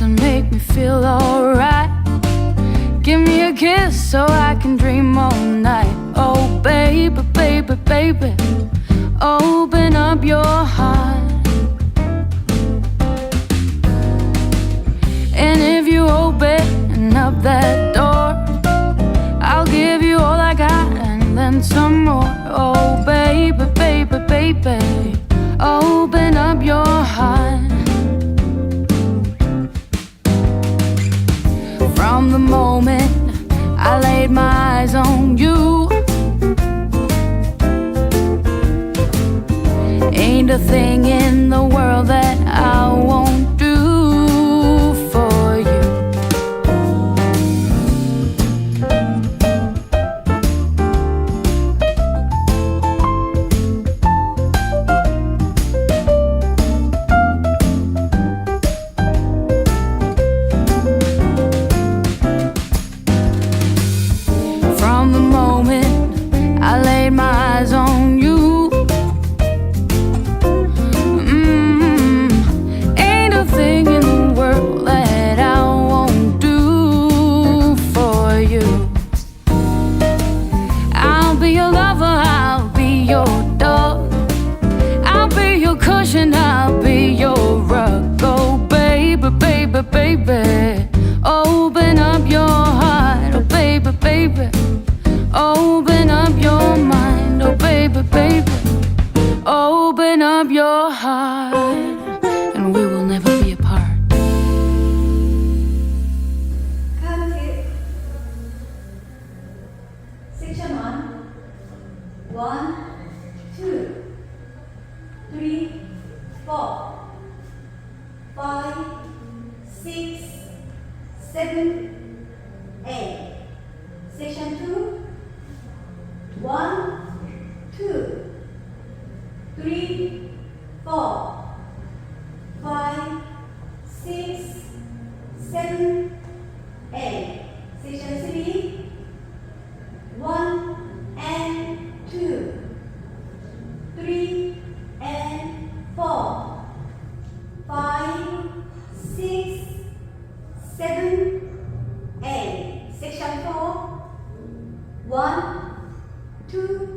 and make me feel alright. Give me a kiss so I can dream all night. Oh baby, baby, baby, open up your heart. And if you open up that door, I'll give you all I got and then some more. Oh baby, baby, baby, open up your heart. From the moment I laid my eyes on you, ain't a thing in the world that I won't do for you. From the moment I laid my eyes on you, ain't a thing in the world that I won't do for you. I'll be your lover, I'll be your dog, I'll be your cushion, I'll be your rug. Oh baby, baby, baby, open up your heart. Oh baby, baby, open up your mind. Oh baby, baby, open up your heart, and we will never be apart. Count it. Section 1. 1, 2, 3, 4, 5, 6, 7, 8. Section 2. 1, 2, 3, 4, 5, 6, 7, 8. Section 3. 1 and 2, 3 and 4, 5, 6, 7, 8. Section 4. 1, 2,